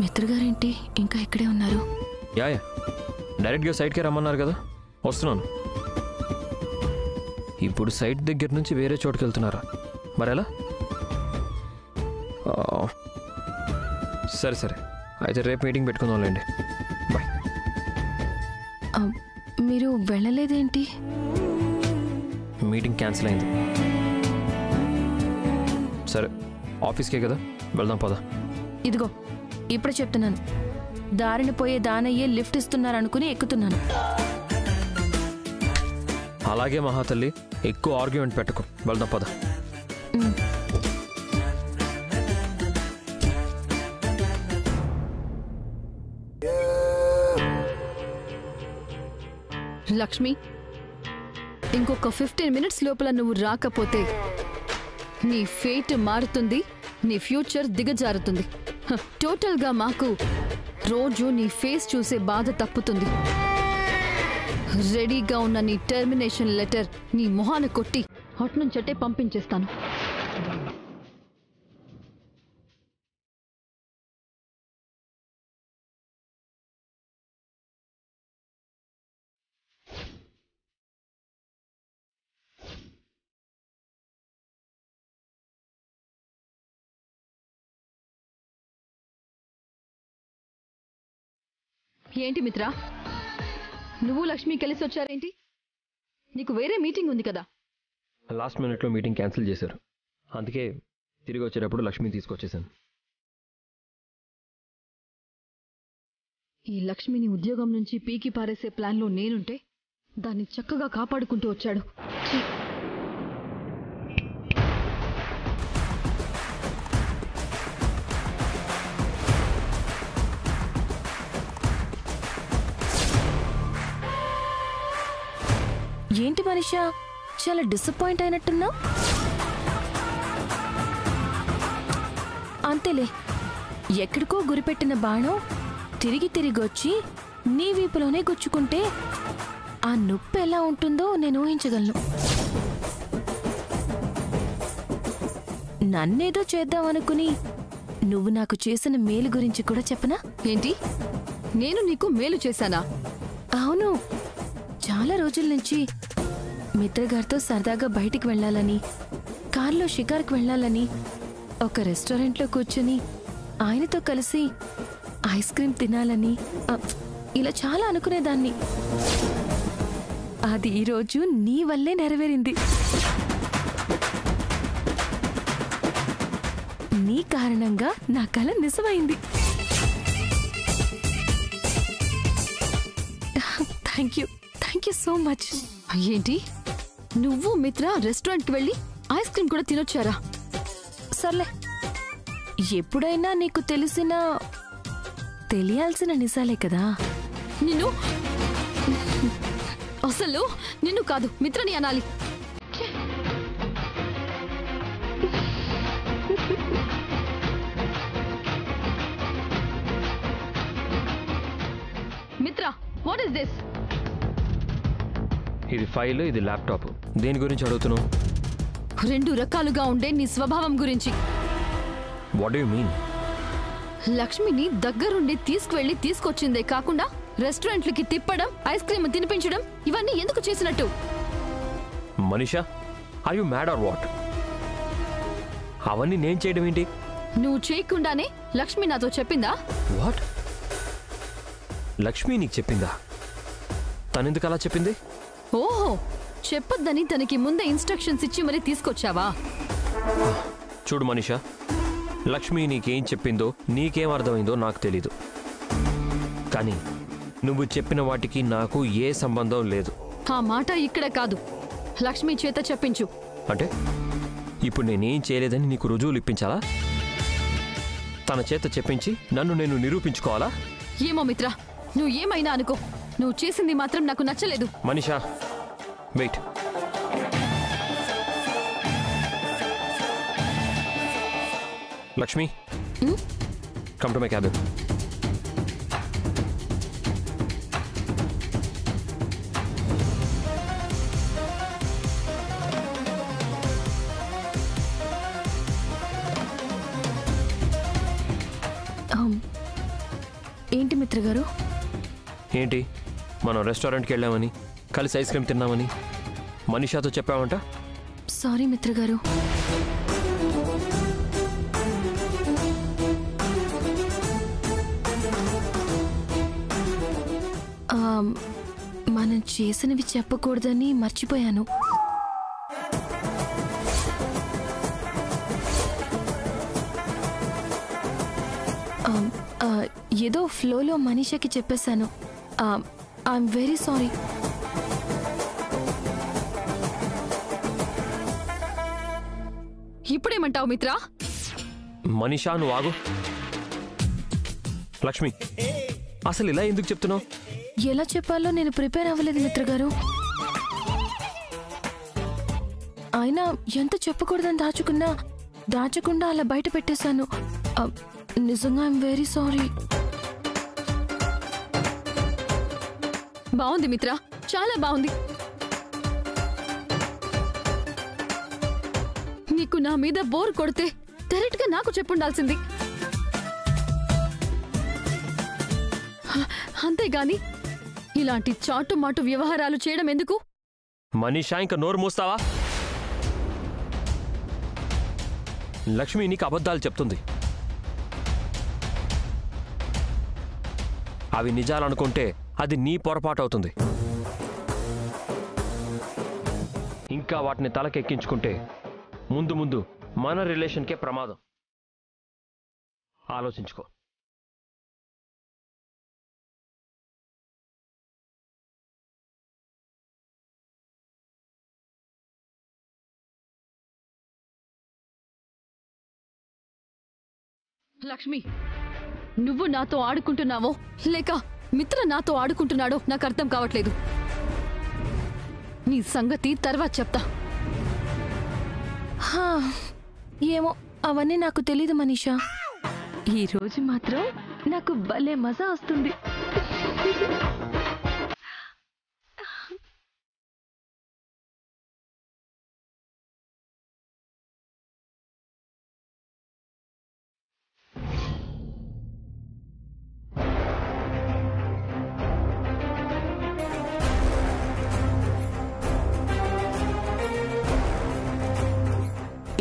మిత్ర గారేంటి ఇంకా ఇక్కడే ఉన్నారు? యా డైరెక్ట్గా సైట్కే రమ్మన్నారు కదా, వస్తున్నాను. ఇప్పుడు సైట్ దగ్గర నుంచి వేరే చోటుకి వెళ్తున్నారా? మరెలా? సరే సరే, అయితే రేపు మీటింగ్ పెట్టుకుందాంలేండి. బాయ్. మీరు వెళ్ళలేదేంటి? మీటింగ్ క్యాన్సిల్ అయింది. సరే, ఆఫీస్కే కదా, వెళ్దాం పద. ఇదిగో ఇప్పుడు చెప్తున్నాను, దారిన పోయే దానయ్యే లిఫ్ట్ ఇస్తున్నారనుకుని ఎక్కుతున్నాను. అలాగే మహాతల్లి, ఎక్కువ ఆర్గ్యుమెంట్ పెట్టుకో, వెళ్దాం పద. లక్ష్మి, ఇంకొక 15 మినిట్స్ లోపల నువ్వు రాకపోతే నీ ఫేట్ మారుతుంది, నీ ఫ్యూచర్ దిగజారుతుంది. టోటల్గా మాకు రోజు నీ ఫేస్ చూసే బాధ తప్పుతుంది. రెడీగా ఉన్న నీ టెర్మినేషన్ లెటర్ నీ మొహాన కొట్టి అట్నుంచటే పంపించేస్తాను. ఏంటి మిత్రా, నువ్వు లక్ష్మి కలిసి వచ్చారేంటి? నీకు వేరే మీటింగ్ ఉంది కదా? లాస్ట్ మినిట్లో మీటింగ్ క్యాన్సిల్ చేశారు, అందుకే తిరిగి వచ్చేటప్పుడు లక్ష్మిని తీసుకొచ్చేసాను. ఈ లక్ష్మిని ఉద్యోగం నుంచి పీకి పారేసే ప్లాన్లో నేనుంటే దాన్ని చక్కగా కాపాడుకుంటూ వచ్చాడు. ఏంటి మనిషా, చాలా డిసప్పాయింట్ అయినట్టున్నా? అంతేలే, ఎక్కడికో గురిపెట్టిన బాణం తిరిగి తిరిగి వచ్చి నీ వీపులోనే గుచ్చుకుంటే ఆ నొప్పి ఎలా ఉంటుందో నేను ఊహించగలను. నన్నేదో చేద్దామనుకుని నువ్వు నాకు చేసిన మేలు గురించి కూడా చెప్పనా? ఏంటి, నేను నీకు మేలు చేశానా? అవును, చాలా రోజుల నుంచి మిత్రగారితో సరదాగా బయటికి వెళ్ళాలని, కార్లో షికార్కి వెళ్ళాలని, ఒక రెస్టారెంట్లో కూర్చొని ఆయనతో కలిసి ఐస్ క్రీమ్ తినాలని, ఇలా చాలా అనుకునేదాన్ని. అది ఈరోజు నీ వల్లే నెరవేరింది. నీ కారణంగా నా కల నిజమైంది. Thank you so much. ఏంటి, నువ్వు మిత్ర రెస్టారెంట్కి వెళ్ళి ఐస్ క్రీమ్ కూడా తినొచ్చారా? సర్లే, ఎప్పుడైనా నీకు తెలియాల్సిన నిజాలే కదా. అసలు నిన్ను కాదు, మిత్రని అనాలి. మిత్ర, వాట్ ఇస్ దిస్? ఇది ఫైల్, ఇది ల్యాప్టాప్. దేని గురించి అడుగుతున్నావు? 2 రకాలుగా ఉండే నీ స్వభావం గురించి. What do you mean? లక్ష్మిని దగ్గరుండి తీసుకువెళ్ళి తీసుకొచ్చిందే కాకుండా రెస్టారెంట్లకి తిప్పడం, ఐస్ క్రీమ్ తినిపించడం, ఇవన్నీ ఎందుకు చేసినట్టు? Manisha, are you mad or what? అవన్నీ నేను చేయడం ఏంటి? నువ్వు చేయకుండానే లక్ష్మి నాతో చెప్పిందా? వాట్? లక్ష్మి నీకు చెప్పిందా? తనెందుకు అలా చెప్పింది? ఓహో, చెప్పొద్దని తనకి ముందే ఇన్స్ట్రక్షన్స్ ఇచ్చి మరీ తీసుకొచ్చావా? చూడు మనీషా, లక్ష్మి నీకేం చెప్పిందో, నీకేం అర్థమైందో నాకు తెలీదు. కానీ నువ్వు చెప్పిన వాటికి నాకు ఏ సంబంధం లేదు. ఆ మాట ఇక్కడ కాదు, లక్ష్మి చేత చెప్పించు. అంటే ఇప్పుడు నేనేం చేయలేదని నీకు రుజువులు ఇప్పించాలా? తన చేత చెప్పించి నన్ను నేను నిరూపించుకోవాలా? ఏమో మిత్ర, నువ్వు ఏమైనా అనుకో, నువ్వు చేసింది మాత్రం నాకు నచ్చలేదు. Manisha, wait. Lakshmi, come to my cabin. మిత్రగారు? ఏంటి, మనం రెస్టారెంట్కి వెళ్ళామని, కలిసి ఐస్ క్రీమ్ తిన్నామని మనీషాతో చెప్పావంట? సారీ మిత్రగారు. మనం చేసినవి చెప్పకూడదని మర్చిపోయాను. ఏదో ఫ్లోలో మనీషాకి చెప్పేశాను. I'm very sorry. ఇప్పుడేమంటావు మిత్రా? మనీషా, నువ్వు ఆగు. లక్ష్మి, అసలు ఇలా ఎందుకు చెప్తున్నావు? ఎలా చెప్పాలో నేను ప్రిపేర్ అవ్వలేదు మిత్రగారు. అయినా ఎంత చెప్పకూడదని దాచకుండా అలా బయట పెట్టేశాను. నిజంగా ఐఎమ్ వెరీ సారీ. బాగుంది మిత్రా, చాలా బాగుంది. నీకు నా మీద బోర్ కొడితే డైరెక్ట్ గా నాకు చెప్పుండాల్సింది. అంతేగాని ఇలాంటి చాటు మాటు వ్యవహారాలు చేయడం ఎందుకు? మనీషా, ఇంకా నోరు మూస్తావా? లక్ష్మి నీకు అబద్ధాలు చెప్తుంది. అవి నిజాలనుకుంటే అది నీ పొరపాటు అవుతుంది. ఇంకా వాటిని తలకెక్కించుకుంటే ముందు ముందు మన రిలేషన్కే ప్రమాదం. ఆలోచించుకో. లక్ష్మి, నువ్వు నాతో ఆడుకుంటున్నావో లేక మిత్ర నాతో ఆడుకుంటున్నాడో నాకు అర్థం కావట్లేదు. నీ సంగతి తర్వాత చెప్తా. ఏమో, అవన్నీ నాకు తెలీదు మనీషా. ఈ రోజు మాత్రం నాకు భలే మజా వస్తుంది.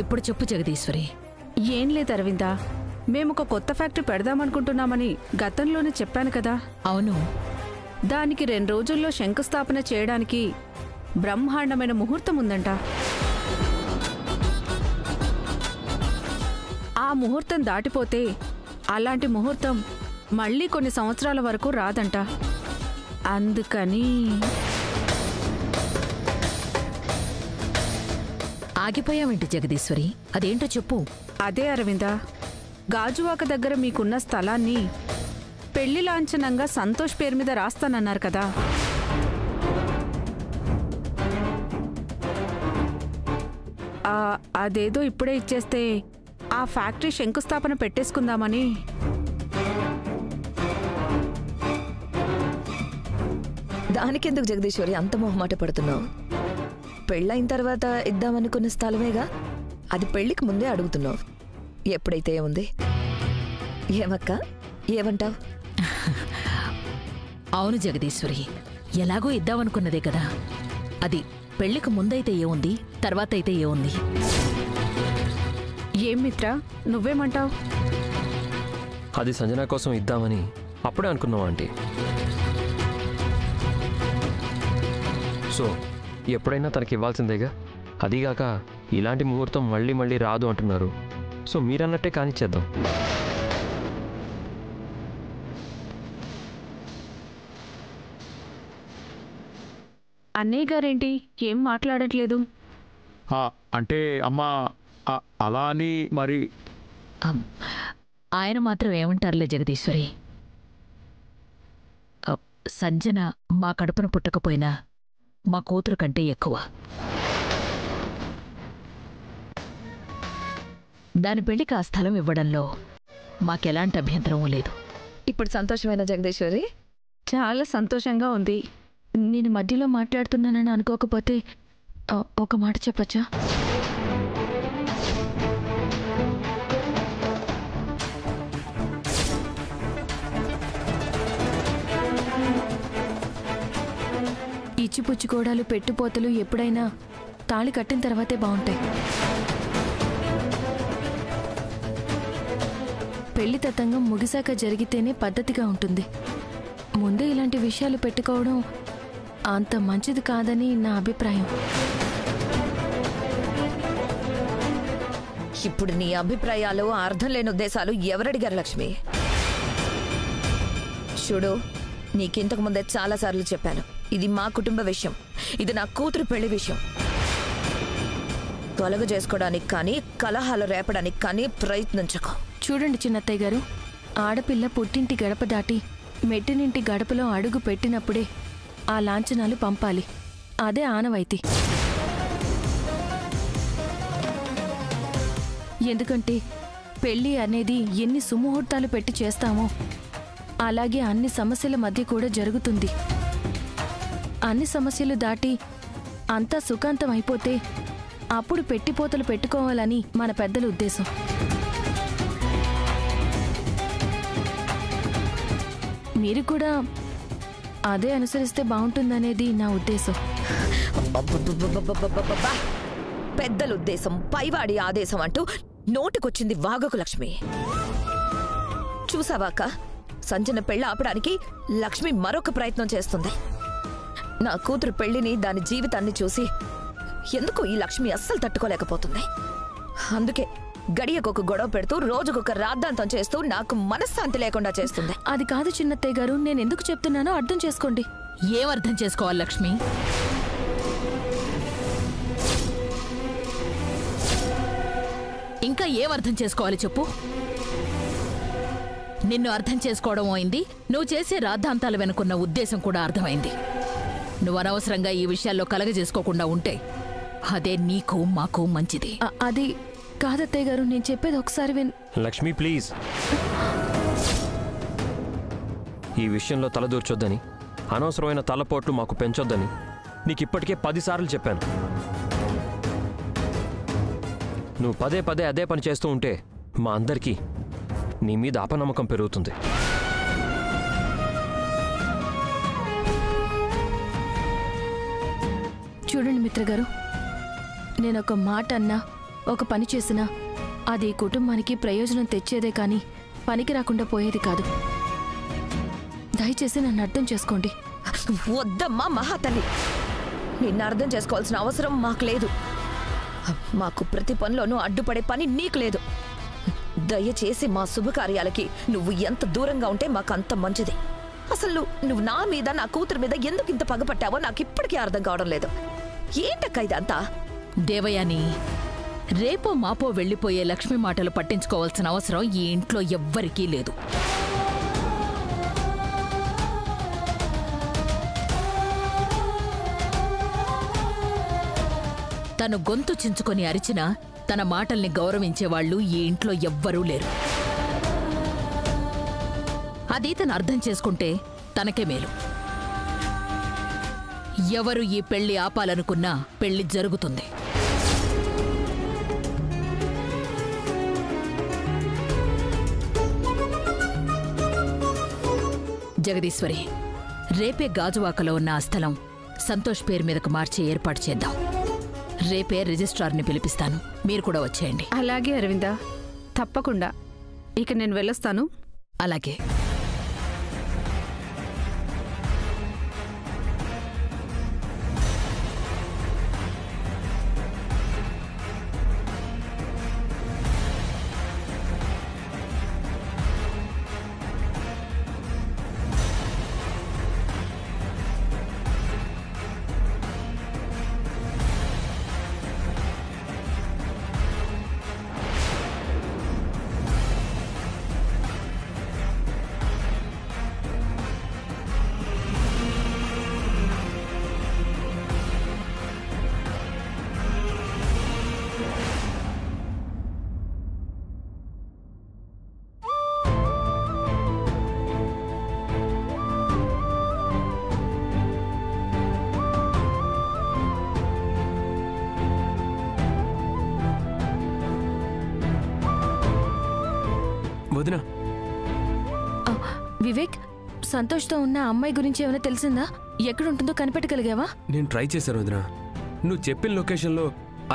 ఇప్పుడు చెప్పు జగదీశ్వరి. ఏం లేదు అరవిందా, మేమొక కొత్త ఫ్యాక్టరీ పెడదామనుకుంటున్నామని గతంలోనే చెప్పాను కదా. అవును. దానికి 2 రోజుల్లో శంకుస్థాపన చేయడానికి బ్రహ్మాండమైన ముహూర్తం ఉందంట. ఆ ముహూర్తం దాటిపోతే అలాంటి ముహూర్తం మళ్ళీ కొన్ని సంవత్సరాల వరకు రాదంట. అందుకని ఆగిపోయావేంటి జగదీశ్వరి? అదేంటో చెప్పు. అదే అరవిందా, గాజువాక దగ్గర మీకున్న స్థలాన్ని పెళ్లి లాంఛనంగా సంతోష్ పేరు మీద రాస్తానన్నారు కదా. అదేదో ఇప్పుడే ఇచ్చేస్తే ఆ ఫ్యాక్టరీ శంకుస్థాపన పెట్టేసుకుందామని. దానికెందుకు జగదీశ్వరి అంత మొహమాట పడుతున్నావు? పెళ్ళైన తర్వాత ఇద్దామనుకున్న స్థలమేగా, అది పెళ్లికి ముందే అడుగుతున్నావు. ఎప్పుడైతే ఏముంది? ఏమక్క, ఏమంటావు? అవును జగదీశ్వరి, ఎలాగో ఇద్దామనుకున్నదే కదా. అది పెళ్లికి ముందైతే ఏముంది, తర్వాత అయితే ఏముంది? ఏం మిత్ర, నువ్వేమంటావు? అది సంజన కోసం ఇద్దామని అప్పుడే అనుకున్నావా ఆంటీ? సో ఎప్పుడైనా తనకి ఇవ్వాల్సిందేగా. అదీగాక ఇలాంటి ముహూర్తం మళ్ళీ మళ్ళీ రాదు అంటున్నారు. సో మీరన్నట్టే కానిచ్చేద్దాం. అన్నయ్య గారేంటి ఏం మాట్లాడట్లేదు? అంటే అమ్మా, అలా అని మరి ఆయన మాత్రం ఏమంటారులే జగదీశ్వరి. సంజన మా కడుపున పుట్టకపోయినా మా కూతురు కంటే ఎక్కువ. దాని పెళ్లికి ఆ స్థలం ఇవ్వడంలో మాకెలాంటి అభ్యంతరమూ లేదు. ఇప్పుడు సంతోషమైన జగదీశ్వరి? చాలా సంతోషంగా ఉంది. నేను మధ్యలో మాట్లాడుతున్నానని అనుకోకపోతే ఒక మాట చెప్పచ్చా? ఇచ్చిపుచ్చుకోవడాలు పెట్టుపోతలు ఎప్పుడైనా తాళి కట్టిన తర్వాతే బాగుంటాయి. పెళ్లి తతంగం ముగిశాక జరిగితేనే పద్ధతిగా ఉంటుంది. ముందే ఇలాంటి విషయాలు పెట్టుకోవడం అంత మంచిది కాదని నా అభిప్రాయం. ఇప్పుడు నీ అభిప్రాయాలు, అర్థం లేని ఉద్దేశాలు ఎవరడిగారు లక్ష్మి? చూడు, నీకింతకు ముందే చాలాసార్లు చెప్పాను, ఇది మా కుటుంబ విషయం, ఇది నా కూతురు పెళ్లి విషయం. తొలగ చేసుకోవడానికి కానీ కలహాలు రేపడానికి కానీ ప్రయత్నించకు. చూడండి చిన్నత్తయ్య గారు, ఆడపిల్ల పుట్టింటి గడప దాటి మెట్టినింటి గడపలో అడుగు పెట్టినప్పుడే ఆ లాంఛనాలు పంపాలి. అదే ఆనవాయితీ. ఎందుకంటే పెళ్లి అనేది ఎన్ని సుముహూర్తాలు పెట్టి చేస్తామో అలాగే అన్ని సమస్యల మధ్య కూడా జరుగుతుంది. అన్ని సమస్యలు దాటి అంతా సుఖాంతం అయిపోతే అప్పుడు పెట్టిపోతలు పెట్టుకోవాలని మన పెద్దల ఉద్దేశం. మీరు కూడా అదే అనుసరిస్తే బాగుంటుందనేది నా ఉద్దేశం. పెద్దల ఉద్దేశం, పైవాడి ఆదేశం అంటూ నోటికొచ్చింది వాగకు లక్ష్మి. చూసావాక సంజన పెళ్ళి ఆపడానికి లక్ష్మి మరొక ప్రయత్నం చేస్తుంది. నా కూతురు పెళ్లిని, దాని జీవితాన్ని చూసి ఎందుకు ఈ లక్ష్మి అస్సలు తట్టుకోలేకపోతుంది. అందుకే గడియకొక గొడవ పెడుతూ రోజుకొక రాద్ధాంతం చేస్తూ నాకు మనశ్శాంతి లేకుండా చేస్తుంది. అది కాదు చిన్నత్తయ్య గారు, నేను ఎందుకు చెప్తున్నానో అర్థం చేసుకోండి. ఏమర్థం చేసుకోవాలి లక్ష్మి? ఇంకా ఏమర్థం చేసుకోవాలి చెప్పు? నిన్ను అర్థం చేసుకోవడం అయింది, నువ్వు చేసే రాద్ధాంతాల వెనుకున్న ఉద్దేశం కూడా అర్థమైంది. నువ్వు అనవసరంగా ఈ విషయాల్లో కలగజేసుకోకుండా ఉంటే అదే నీకు మాకు మంచిది. అది కాదత్తయ్య గారు, నేను చెప్పేది ఒకసారి లక్ష్మి ప్లీజ్, ఈ విషయంలో తలదూర్చొద్దని, అనవసరమైన తలపోట్లు మాకు పెంచొద్దని నీకిప్పటికే 10 సార్లు చెప్పాను. నువ్వు పదే పదే అదే పని చేస్తూ ఉంటే మా అందరికీ నీ మీద అపనమ్మకం పెరుగుతుంది. చూడండి మిత్రగారు, నేనొక మాట అన్నా, ఒక పని చేసినా అది కుటుంబానికి ప్రయోజనం తెచ్చేదే కానీ పనికి రాకుండా పోయేది కాదు. దయచేసి నన్ను అర్థం చేసుకోండి. వద్దమ్మా మహాతల్లి, నిన్ను అర్థం చేసుకోవాల్సిన అవసరం మాకు లేదు. మాకు ప్రతి పనిలోనూ అడ్డుపడే పని నీకు లేదు. దయచేసి మా శుభకార్యాలకి నువ్వు ఎంత దూరంగా ఉంటే మాకంత మంచిది. అసలు నువ్వు నా మీద, నా కూతురు మీద ఎందుకు ఇంత పగపట్టావో నాకు ఇప్పటికీ అర్థం కావడం లేదు. ఏంటక్క ఇదంతా? దేవయాని, రేపో మాపో వెళ్ళిపోయే లక్ష్మి మాటలు పట్టించుకోవాల్సిన అవసరం ఈ ఇంట్లో ఎవ్వరికీ లేదు. తను గొంతు చించుకొని అరిచినా తన మాటల్ని గౌరవించేవాళ్లు ఈ ఇంట్లో ఎవ్వరూ లేరు. అది తను అర్థం చేసుకుంటే తనకే మేలు. ఎవరు ఈ పెళ్లి ఆపాలనుకున్నా పెళ్లి జరుగుతుంది. జగదీశ్వరి, రేపే గాజువాకలో ఉన్న ఆ స్థలం సంతోష్ పేరు మీదకు మార్చి ఏర్పాటు చేద్దాం. రేపే రిజిస్ట్రార్ని పిలిపిస్తాను, మీరు కూడా వచ్చేయండి. అలాగే అరవింద, తప్పకుండా. ఇక నేను వెళ్ళొస్తాను. అలాగే. వివేక్, సంతోష్తో ఉన్న అమ్మాయి గురించి ఏమైనా తెలిసిందా? ఎక్కడుంటుందో కనిపెట్టగలిగావా? నేను ట్రై చేశాను వదినా. నువ్వు చెప్పిన లొకేషన్లో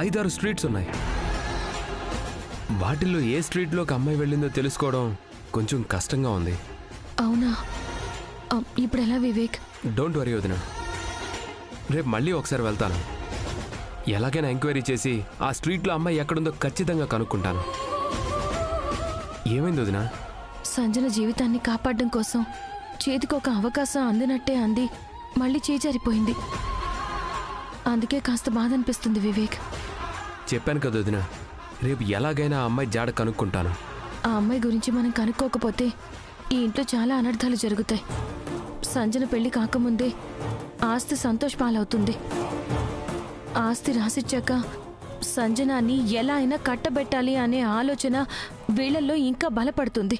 5-6 స్ట్రీట్స్ ఉన్నాయి. వాటిల్లో ఏ స్ట్రీట్లోకి అమ్మాయి వెళ్ళిందో తెలుసుకోవడం కొంచెం కష్టంగా ఉంది. అవునా? ఇప్పుడు ఎలా వివేక్? డోంట్ వరీ వదినా, రేపు మళ్ళీ ఒకసారి వెళ్తాను. ఎలాగైనా ఎంక్వైరీ చేసి ఆ స్ట్రీట్లో అమ్మాయి ఎక్కడుందో ఖచ్చితంగా కనుక్కుంటాను. ఏమైంది వదినా? సంజన జీవితాన్ని కాపాడడం కోసం చేతికి ఒక అవకాశం అందినట్టే అంది, మళ్ళీ చేజారిపోయింది. అందుకే కాస్త బాధ అనిపిస్తుంది వివేక్. చెప్పాను కదా వదినా, రేపు ఎలాగైనా ఆ అమ్మాయి జాడ కనుక్కుంటాను. ఆ అమ్మాయి గురించి మనం కనుక్కోకపోతే ఈ ఇంట్లో చాలా అనర్థాలు జరుగుతాయి. సంజన పెళ్లి కాకముందే ఆస్తి సంతోష్ పాలవుతుంది. ఆస్తి రాసిచ్చాక సంజనాన్ని ఎలా అయినా కట్టబెట్టాలి అనే ఆలోచన వీళ్ళల్లో ఇంకా బలపడుతుంది.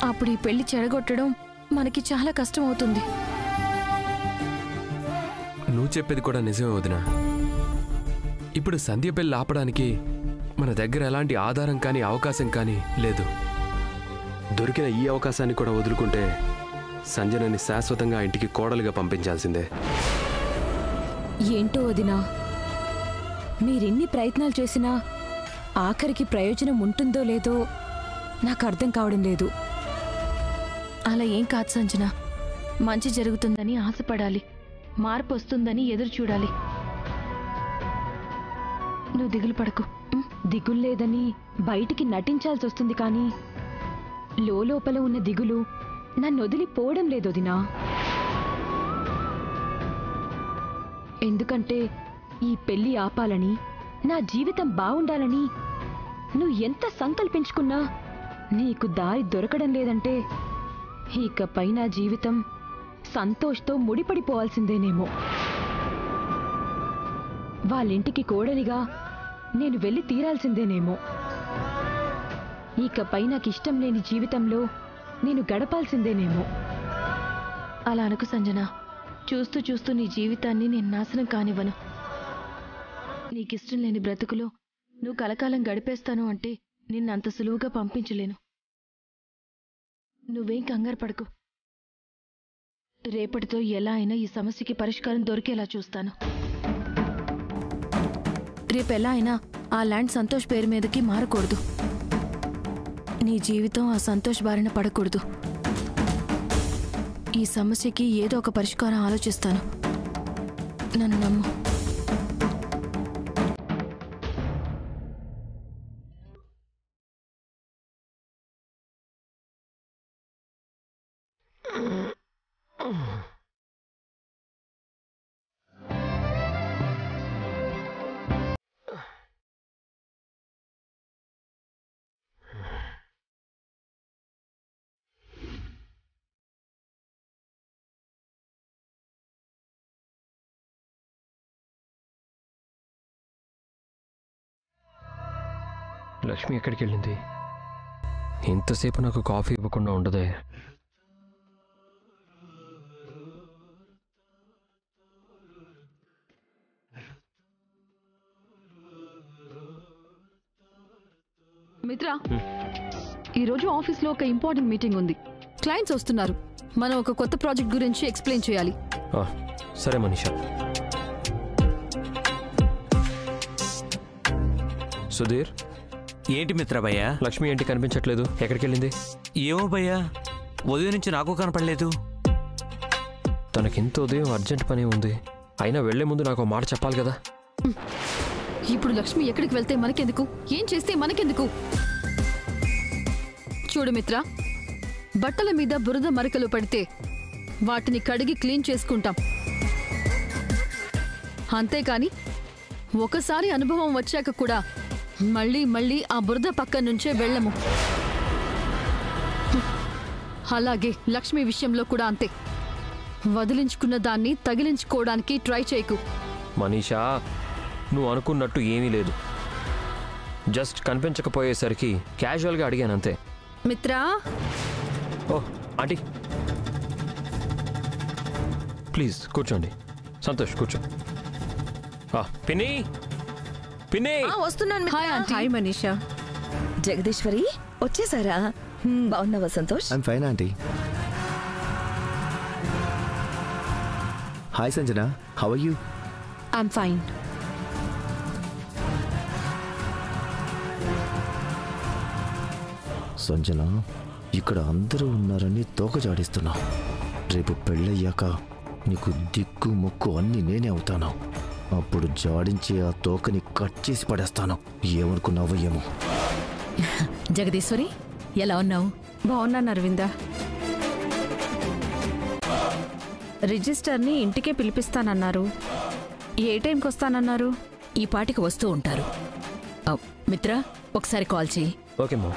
అప్పుడు ఈ పెళ్లి చెడగొట్టడం మనకి చాలా కష్టం అవుతుంది. నువ్వు చెప్పేది కూడా నిజమే వదినా. ఇప్పుడు సంధ్య పెళ్లి ఆపడానికి మన దగ్గర ఎలాంటి ఆధారం కానీ అవకాశం కానీ లేదు. దొరికిన ఈ అవకాశాన్ని కూడా వదులుకుంటే సంజనని శాశ్వతంగా ఇంటికి కోడలుగా పంపించాల్సిందే. ఏంటో వదినా, మీరెన్ని ప్రయత్నాలు చేసినా ఆఖరికి ప్రయోజనం ఉంటుందో లేదో నాకు అర్థం కావడం లేదు. అలా ఏం కాదు సంజన. మంచి జరుగుతుందని ఆశపడాలి, మార్పు వస్తుందని ఎదురు చూడాలి. నువ్వు దిగులు పడకు. దిగుల్లేదని బయటికి నటించాల్సి వస్తుంది, కానీ లోపల ఉన్న దిగులు నన్ను వదిలిపోవడం లేదు వదినా. ఎందుకంటే ఈ పెళ్లి ఆపాలని, నా జీవితం బాగుండాలని నువ్వు ఎంత సంకల్పించుకున్నా నీకు దారి దొరకడం లేదంటే ఇకపై నా జీవితం సంతోష్తో ముడిపడిపోవాల్సిందేనేమో. వాళ్ళింటికి కోడలిగా నేను వెళ్ళి తీరాల్సిందేనేమో. ఇకపై నాకిష్టం లేని జీవితంలో నేను గడపాల్సిందేనేమో. అలా అనుకు సంజన. చూస్తూ చూస్తూ నీ జీవితాన్ని నేను నాశనం కానివ్వను. నీకిష్టం లేని బ్రతుకులో నువ్వు కలకాలం గడిపేస్తాను అంటే నిన్నంత సులువుగా పంపించలేను. నువ్వేం కంగారు పడకు. రేపటితో ఎలా అయినా ఈ సమస్యకి పరిష్కారం దొరికేలా చూస్తాను. రేపెలా అయినా ఆ ల్యాండ్ సంతోష్ పేరు మీదకి మారకూడదు. నీ జీవితం ఆ సంతోష్ బారిన పడకూడదు. ఈ సమస్యకి ఏదో ఒక పరిష్కారం ఆలోచిస్తాను. నన్ను నమ్ము. లక్ష్మి ఎక్కడికి వెళ్ళింది? ఇంతసేపు నాకు కాఫీ ఇవ్వకుండా ఉండదే. మిత్ర, ఈరోజు ఆఫీస్లో ఒక ఇంపార్టెంట్ మీటింగ్ ఉంది. క్లయింట్స్ వస్తున్నారు. మనం ఒక కొత్త ప్రాజెక్ట్ గురించి ఎక్స్ప్లెయిన్ చేయాలి. సరే మనీషా. సుధీర్, ఏంటి మిత్ర భయ్యా? లక్ష్మి ఏంటి కనిపించట్లేదు? ఎక్కడికి వెళ్ళింది? ఏమో భయ్యా, ఉదయం నుంచి నాకు కనపడలేదు. తనకింత ఉదయం అర్జెంట్ పని ఉంది. అయినా వెళ్లే ముందు నాకు మాట చెప్పాలి కదా. ఇప్పుడు లక్ష్మి ఎక్కడికి వెళ్తే మనకెందుకు, ఏం చేస్తే మనకెందుకు? చూడు మిత్ర, బట్టల మీద బురద మరకలు పడితే వాటిని కడిగి క్లీన్ చేసుకుంటాం. అంతేకాని ఒకసారి అనుభవం వచ్చాక కూడా మళ్ళీ మళ్ళీ ఆ బురద పక్క నుంచే వెళ్ళము. అలాగే లక్ష్మి విషయంలో కూడా అంతే. వదిలించుకున్న దాన్ని తగిలించుకోవడానికి ట్రై చేయకు. మనీషా, నువ్వు అనుకున్నట్టు ఏమీ లేదు. జస్ట్ కనిపించకపోయేసరికి క్యాజువల్గా అడిగాను అంతే. మిత్రా. ఓ ఆంటీ, ప్లీజ్ కూర్చోండి. సంతోష్ కూర్చో. పిన్ని, పిన్ని వస్తున్నాను. హాయ్ మనీషా. జగదీశ్వరి వచ్చేసారా? బాగున్నావా Santosh? I'm fine aunty. Hi Sanjana, how are you? I'm fine. Sanjana, ఇక్కడ అందరూ ఉన్నారని తోకజాడిస్తున్నా. రేపు పెళ్ళయ్యాక నీకు దిక్కు మొక్కు అన్నీ నేనే అవుతాను. అప్పుడు జాడించి ఆ తోకని కట్ చేసి పడేస్తాను. ఏమనుకున్నావో ఏమో. జగదీశ్వరి, ఎలా ఉన్నావు? బాగున్నాను అరవింద. రిజిస్టర్ని ఇంటికే పిలిపిస్తానన్నారు. ఏ టైంకి వస్తానన్నారు? ఈ పాటికి వస్తూ ఉంటారు. మిత్ర, ఒకసారి కాల్ చేయి. ఓకే మా.